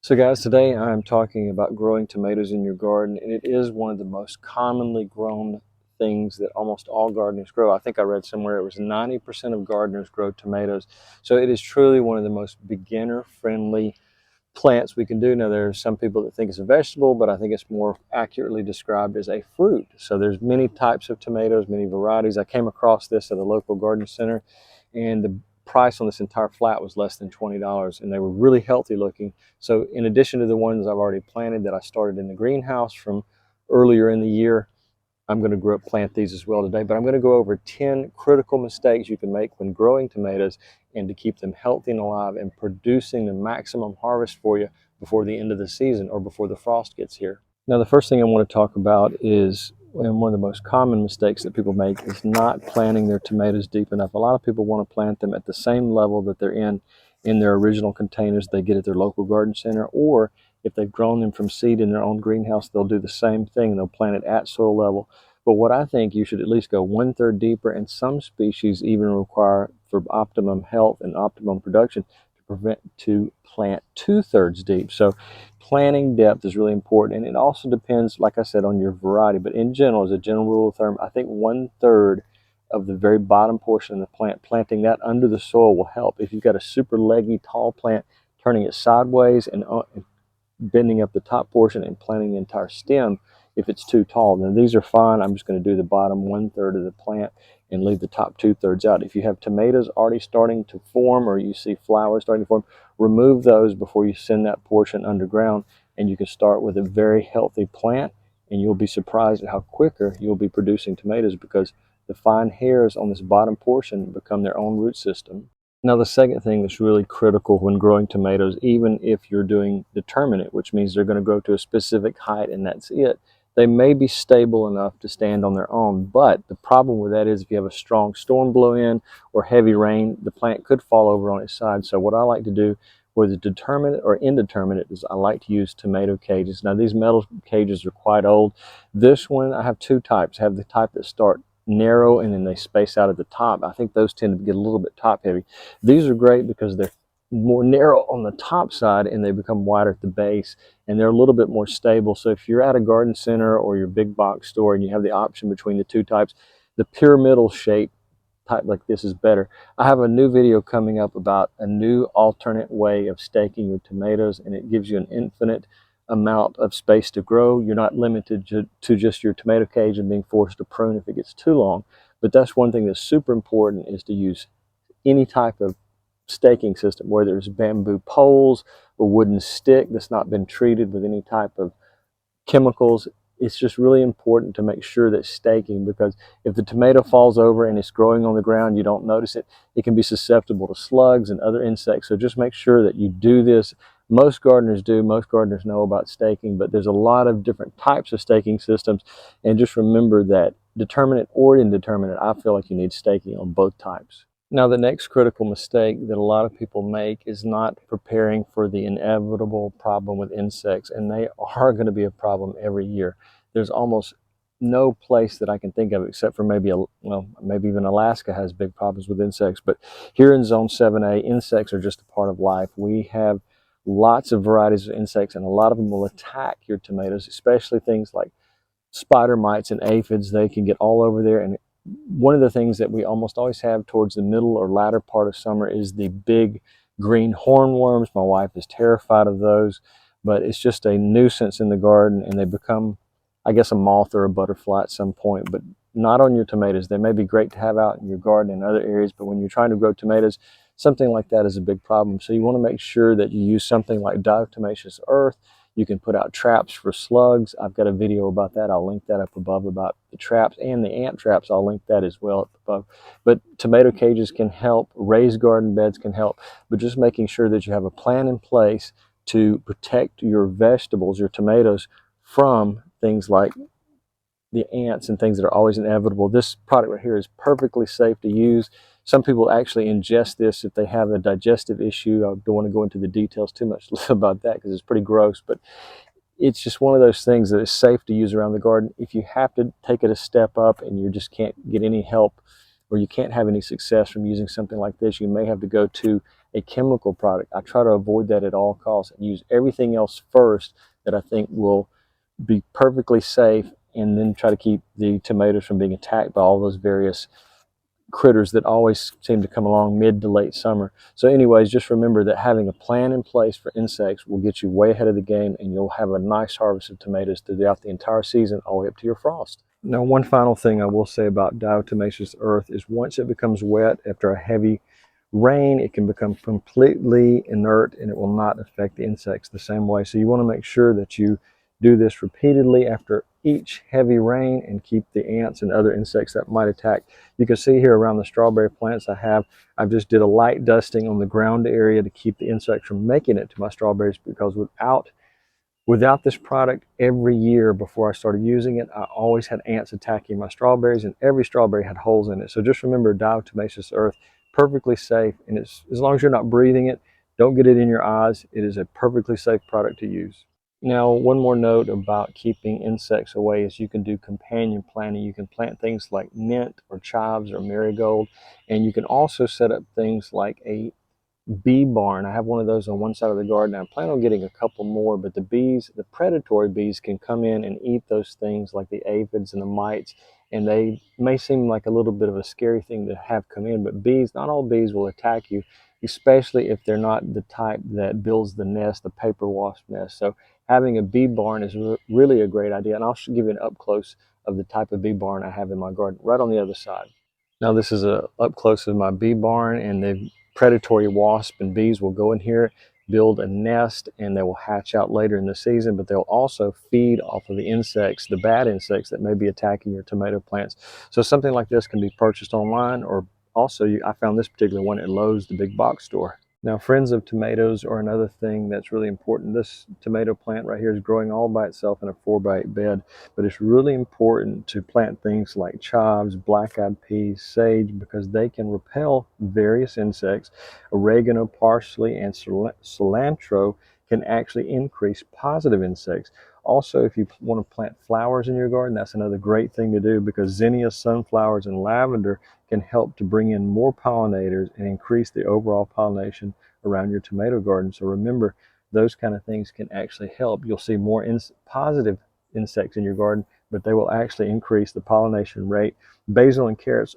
So guys, today I'm talking about growing tomatoes in your garden, and it is one of the most commonly grown things that almost all gardeners grow. I think I read somewhere it was 90% of gardeners grow tomatoes. So it is truly one of the most beginner-friendly plants we can do. Now there are some people that think it's a vegetable, but I think it's more accurately described as a fruit. So there's many types of tomatoes, many varieties. I came across this at a local garden center, and the price on this entire flat was less than $20, and they were really healthy looking. So in addition to the ones I've already planted that I started in the greenhouse from earlier in the year, I'm going to plant these as well today, but I'm going to go over 10 critical mistakes you can make when growing tomatoes and to keep them healthy and alive and producing the maximum harvest for you before the end of the season or before the frost gets here. Now, the first thing I want to talk about is, and one of the most common mistakes that people make is not planting their tomatoes deep enough. A lot of people want to plant them at the same level that they're in their original containers they get at their local garden center, or if they've grown them from seed in their own greenhouse, they'll do the same thing. They'll plant it at soil level. But what I think, you should at least go 1/3 deeper, and some species even require, for optimum health and optimum production, to plant 2/3 deep. So planting depth is really important, and it also depends, like I said, on your variety. But in general, as a general rule of thumb, I think 1/3 of the very bottom portion of the plant, planting that under the soil will help. If you've got a super leggy, tall plant, turning it sideways and bending up the top portion and planting the entire stem, if it's too tall, then these are fine. I'm just going to do the bottom 1/3 of the plant and leave the top 2/3 out. If you have tomatoes already starting to form, or you see flowers starting to form, remove those before you send that portion underground, and you can start with a very healthy plant, and you'll be surprised at how quicker you'll be producing tomatoes, because the fine hairs on this bottom portion become their own root system. Now, the second thing that's really critical when growing tomatoes, even if you're doing determinate, which means they're going to grow to a specific height and that's it, they may be stable enough to stand on their own. But the problem with that is if you have a strong storm blow in or heavy rain, the plant could fall over on its side. So what I like to do with determinate or indeterminate is I like to use tomato cages. Now, these metal cages are quite old. This one, I have two types. I have the type that start narrow and then they space out at the top. I think those tend to get a little bit top heavy. These are great because they're more narrow on the top side and they become wider at the base, and they're a little bit more stable. So if you're at a garden center or your big box store and you have the option between the two types, the pyramidal shape type like this is better. I have a new video coming up about a new alternate way of staking your tomatoes, and it gives you an infinite amount of space to grow. You're not limited to just your tomato cage and being forced to prune if it gets too long. But that's one thing that's super important, is to use any type of staking system, whether it's bamboo poles, a wooden stick that's not been treated with any type of chemicals. It's just really important to make sure that staking, because if the tomato falls over and it's growing on the ground, you don't notice it, it can be susceptible to slugs and other insects. So just make sure that you do this. Most gardeners do. Most gardeners know about staking, but there's a lot of different types of staking systems. And just remember that determinate or indeterminate, I feel like you need staking on both types. Now, the next critical mistake that a lot of people make is not preparing for the inevitable problem with insects, and they are going to be a problem every year. There's almost no place that I can think of, except for maybe even Alaska has big problems with insects. But here in Zone 7A, insects are just a part of life. We have lots of varieties of insects, and a lot of them will attack your tomatoes, especially things like spider mites and aphids. They can get all over there, and one of the things that we almost always have towards the middle or latter part of summer is the big green hornworms. My wife is terrified of those, but it's just a nuisance in the garden, and they become, I guess, a moth or a butterfly at some point, but not on your tomatoes. They may be great to have out in your garden in other areas, but when you're trying to grow tomatoes, something like that is a big problem. So you want to make sure that you use something like DiTomatoes Earth. You can put out traps for slugs. I've got a video about that. I'll link that up above, about the traps and the ant traps. I'll link that as well up above. But tomato cages can help. Raised garden beds can help. But just making sure that you have a plan in place to protect your vegetables, your tomatoes, from things like the ants and things that are always inevitable. This product right here is perfectly safe to use. Some people actually ingest this if they have a digestive issue. I don't want to go into the details too much about that because it's pretty gross, but it's just one of those things that is safe to use around the garden. If you have to take it a step up and you just can't get any help, or you can't have any success from using something like this, you may have to go to a chemical product. I try to avoid that at all costs and use everything else first that I think will be perfectly safe, and then try to keep the tomatoes from being attacked by all those various critters that always seem to come along mid to late summer. So anyways, just remember that having a plan in place for insects will get you way ahead of the game, and you'll have a nice harvest of tomatoes throughout the entire season, all the way up to your frost. Now, one final thing I will say about DiTomatoes Earth is once it becomes wet after a heavy rain, it can become completely inert and it will not affect the insects the same way. So you want to make sure that you do this repeatedly after each heavy rain and keep the ants and other insects that might attack. You can see here around the strawberry plants I've just did a light dusting on the ground area to keep the insects from making it to my strawberries, because without this product, every year before I started using it, I always had ants attacking my strawberries, and every strawberry had holes in it. So just remember, DiTomatoes Earth, perfectly safe, and it's, as long as you're not breathing it, don't get it in your eyes, it is a perfectly safe product to use. Now, one more note about keeping insects away is you can do companion planting. You can plant things like mint or chives or marigold, and you can also set up things like a bee barn. I have one of those on one side of the garden. I plan on getting a couple more, but the bees, the predatory bees, can come in and eat those things like the aphids and the mites, and they may seem like a little bit of a scary thing to have come in, but bees, not all bees will attack you, especially if they're not the type that builds the nest, the paper wasp nest. So having a bee barn is really a great idea, and I'll give you an up close of the type of bee barn I have in my garden right on the other side. Now this is a up close of my bee barn, and the predatory wasp and bees will go in here, build a nest, and they will hatch out later in the season, but they'll also feed off of the insects, the bad insects that may be attacking your tomato plants. So something like this can be purchased online, or also I found this particular one at Lowe's, the big box store. Now, friends of tomatoes are another thing that's really important. This tomato plant right here is growing all by itself in a 4x8 bed, but it's really important to plant things like chives, black-eyed peas, sage, because they can repel various insects. Oregano, parsley, and cilantro can actually increase positive insects. Also, if you want to plant flowers in your garden, that's another great thing to do, because zinnia, sunflowers, and lavender can help to bring in more pollinators and increase the overall pollination around your tomato garden. So remember, those kind of things can actually help. You'll see more positive insects in your garden, but they will actually increase the pollination rate. Basil and carrots,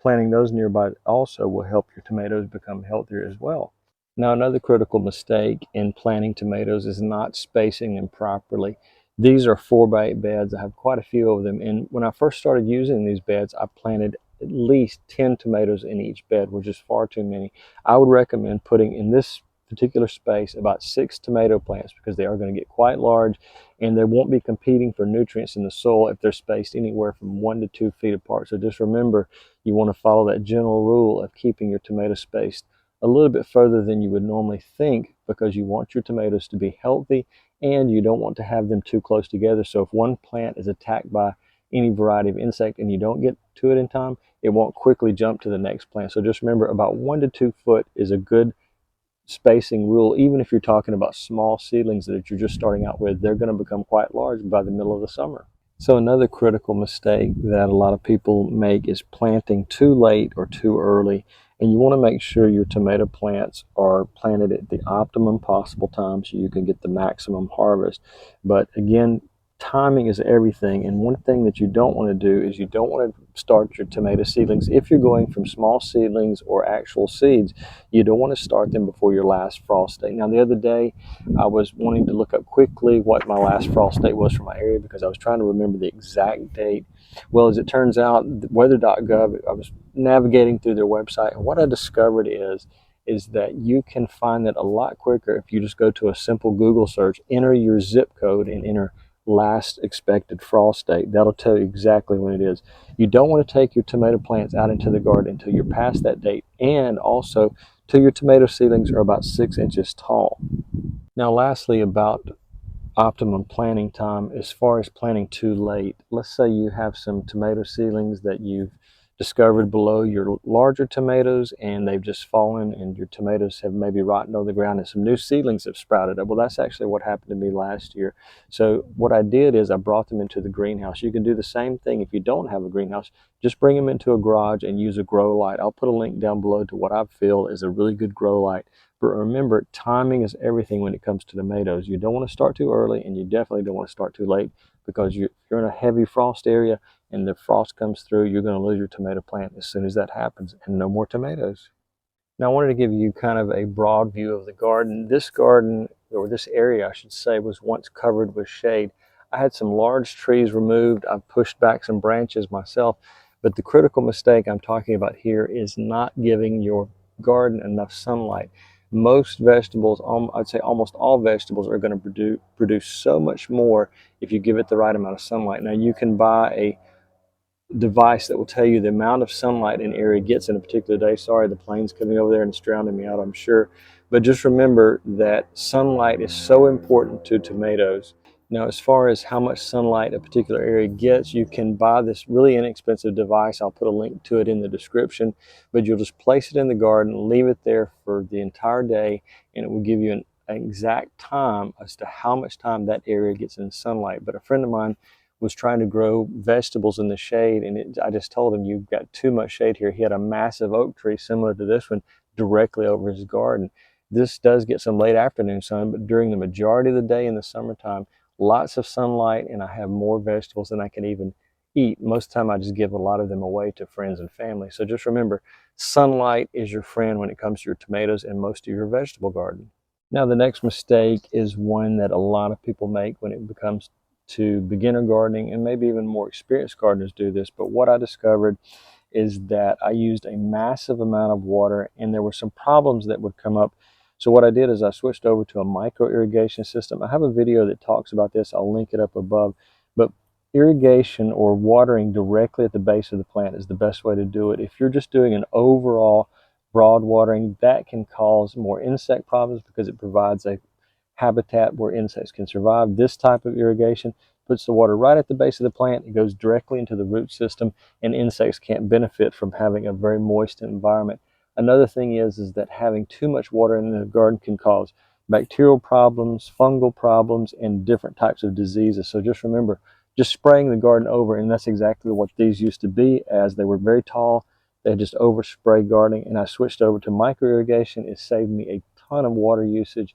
planting those nearby also will help your tomatoes become healthier as well. Now, another critical mistake in planting tomatoes is not spacing them properly. These are 4x8 beds. I have quite a few of them, and when I first started using these beds, I planted at least 10 tomatoes in each bed, which is far too many. I would recommend putting in this particular space about 6 tomato plants, because they are going to get quite large, and they won't be competing for nutrients in the soil if they're spaced anywhere from 1 to 2 feet apart. So just remember, you want to follow that general rule of keeping your tomatoes spaced a little bit further than you would normally think, because you want your tomatoes to be healthy and you don't want to have them too close together. So if one plant is attacked by any variety of insect and you don't get to it in time, it won't quickly jump to the next plant. So just remember, about 1 to 2 foot is a good spacing rule. Even if you're talking about small seedlings that you're just starting out with, they're going to become quite large by the middle of the summer. So another critical mistake that a lot of people make is planting too late or too early. And you want to make sure your tomato plants are planted at the optimum possible time so you can get the maximum harvest. But again, timing is everything, and one thing that you don't want to do is you don't want to start your tomato seedlings, if you're going from small seedlings or actual seeds, you don't want to start them before your last frost date. Now, the other day I was wanting to look up quickly what my last frost date was for my area, because I was trying to remember the exact date. Well, as it turns out, weather.gov, I was navigating through their website, and what I discovered is that you can find that a lot quicker if you just go to a simple Google search, enter your zip code, and enter last expected frost date. That'll tell you exactly when it is. You don't want to take your tomato plants out into the garden until you're past that date, and also till your tomato seedlings are about 6 inches tall. Now, lastly, about optimum planting time, as far as planting too late. Let's say you have some tomato seedlings that you've discovered below your larger tomatoes, and they've just fallen, and your tomatoes have maybe rotten on the ground, and some new seedlings have sprouted up. Well, that's actually what happened to me last year. So what I did is I brought them into the greenhouse. You can do the same thing if you don't have a greenhouse. Just bring them into a garage and use a grow light. I'll put a link down below to what I feel is a really good grow light But remember, timing is everything when it comes to tomatoes. You don't want to start too early, and you definitely don't want to start too late, because you're in a heavy frost area and the frost comes through, you're going to lose your tomato plant as soon as that happens, and no more tomatoes. Now, I wanted to give you kind of a broad view of the garden. This garden, or this area, I should say, was once covered with shade. I had some large trees removed. I pushed back some branches myself. But the critical mistake I'm talking about here is not giving your garden enough sunlight. Most vegetables, I'd say almost all vegetables, are going to produce so much more if you give it the right amount of sunlight. Now, you can buy a device that will tell you the amount of sunlight an area gets in a particular day. Sorry, the plane's coming over there and it's drowning me out, I'm sure. But just remember that sunlight is so important to tomatoes. Now, as far as how much sunlight a particular area gets, you can buy this really inexpensive device. I'll put a link to it in the description, but you'll just place it in the garden, leave it there for the entire day, and it will give you an exact time as to how much time that area gets in sunlight. But a friend of mine was trying to grow vegetables in the shade, and I just told him, you've got too much shade here. He had a massive oak tree similar to this one directly over his garden. This does get some late afternoon sun, but during the majority of the day in the summertime, lots of sunlight, and I have more vegetables than I can even eat. Most of the time I just give a lot of them away to friends and family. So just remember, sunlight is your friend when it comes to your tomatoes and most of your vegetable garden. Now, the next mistake is one that a lot of people make when it becomes to beginner gardening, and maybe even more experienced gardeners do this. But what I discovered is that I used a massive amount of water, and there were some problems that would come up. So what I did is I switched over to a micro irrigation system. I have a video that talks about this. I'll link it up above. But irrigation, or watering directly at the base of the plant, is the best way to do it. If you're just doing an overall broad watering, that can cause more insect problems because it provides a habitat where insects can survive. This type of irrigation puts the water right at the base of the plant. It goes directly into the root system, and insects can't benefit from having a very moist environment. Another thing is that having too much water in the garden can cause bacterial problems, fungal problems, and different types of diseases. So just remember, just spraying the garden over, and that's exactly what these used to be, as they were very tall. They just overspray gardening, and I switched over to micro irrigation. It saved me a ton of water usage.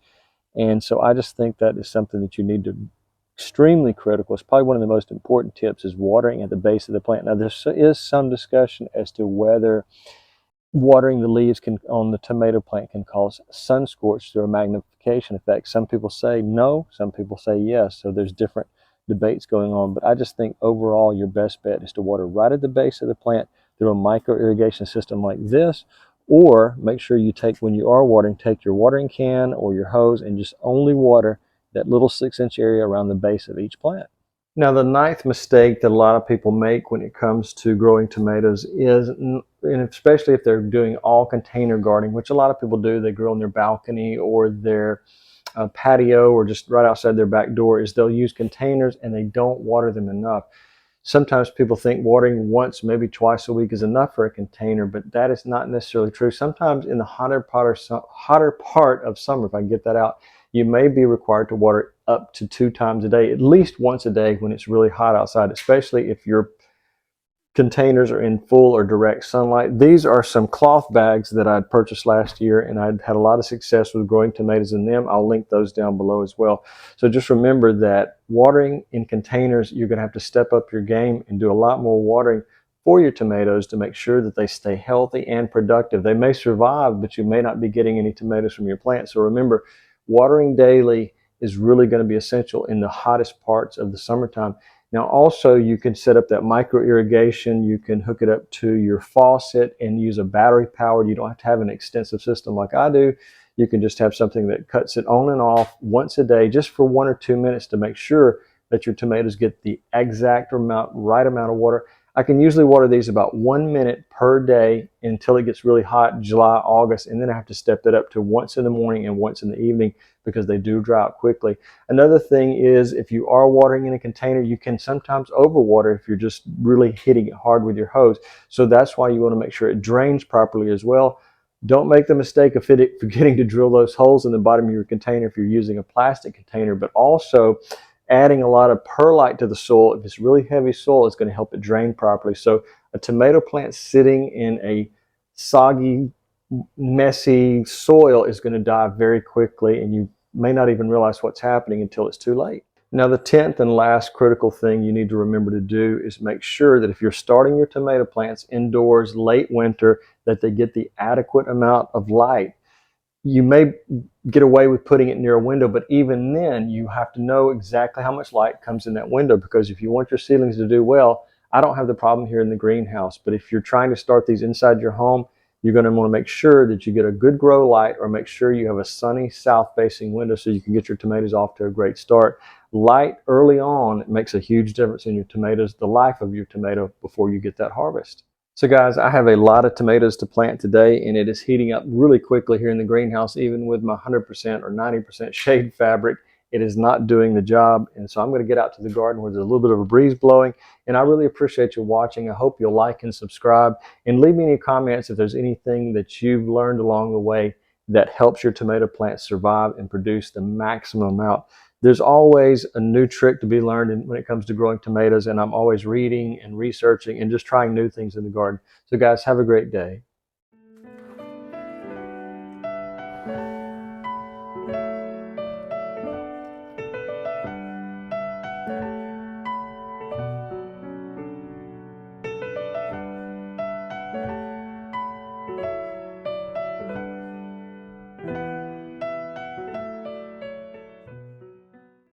And so I just think that is something that you need to, extremely critical. It's probably one of the most important tips, is watering at the base of the plant. Now, there is some discussion as to whether watering the leaves on the tomato plant can cause sun scorch through a magnification effect. Some people say no, some people say yes. So there's different debates going on. But I just think overall your best bet is to water right at the base of the plant through a micro irrigation system like this. Or make sure you take, when you are watering, take your watering can or your hose and just only water that little 6-inch area around the base of each plant. Now, the ninth mistake that a lot of people make when it comes to growing tomatoes is, and especially if they're doing all container gardening, which a lot of people do, they grow on their balcony or their patio or just right outside their back door, is they'll use containers and they don't water them enough. Sometimes people think watering once, maybe twice a week is enough for a container, but that is not necessarily true. Sometimes in the hotter part of summer, if I can get that out, you may be required to water up to 2 times a day, at least once a day when it's really hot outside, especially if your containers are in full or direct sunlight. These are some cloth bags that I'd purchased last year, and I'd had a lot of success with growing tomatoes in them. I'll link those down below as well. So just remember that watering in containers, you're going to have to step up your game and do a lot more watering for your tomatoes to make sure that they stay healthy and productive. They may survive, but you may not be getting any tomatoes from your plant. So remember, watering daily is really going to be essential in the hottest parts of the summertime. Now, also, you can set up that micro irrigation. You can hook it up to your faucet and use a battery powered. You don't have to have an extensive system like I do. You can just have something that cuts it on and off once a day, just for 1 or 2 minutes, to make sure that your tomatoes get the exact right amount of water. I can usually water these about 1 minute per day until it gets really hot, July, August, and then I have to step that up to once in the morning and once in the evening, because they do dry out quickly. Another thing is, if you are watering in a container, you can sometimes overwater if you're just really hitting it hard with your hose. So that's why you want to make sure it drains properly as well. Don't make the mistake of forgetting to drill those holes in the bottom of your container if you're using a plastic container, but also adding a lot of perlite to the soil. If it's really heavy soil, it's going to help it drain properly. So a tomato plant sitting in a soggy, messy soil is going to die very quickly, and you may not even realize what's happening until it's too late. Now, the 10th and last critical thing you need to remember to do is make sure that if you're starting your tomato plants indoors late winter, that they get the adequate amount of light. You may get away with putting it near a window, but even then you have to know exactly how much light comes in that window, because if you want your seedlings to do well, I don't have the problem here in the greenhouse, but if you're trying to start these inside your home, you're going to want to make sure that you get a good grow light, or make sure you have a sunny south facing window so you can get your tomatoes off to a great start. Light early on makes a huge difference in your tomatoes, the life of your tomato, before you get that harvest. So guys, I have a lot of tomatoes to plant today, and it is heating up really quickly here in the greenhouse. Even with my 100% or 90% shade fabric, it is not doing the job. And so I'm going to get out to the garden where there's a little bit of a breeze blowing. And I really appreciate you watching. I hope you'll like and subscribe, and leave me any comments if there's anything that you've learned along the way that helps your tomato plants survive and produce the maximum amount. There's always a new trick to be learned when it comes to growing tomatoes, and I'm always reading and researching and just trying new things in the garden. So guys, have a great day.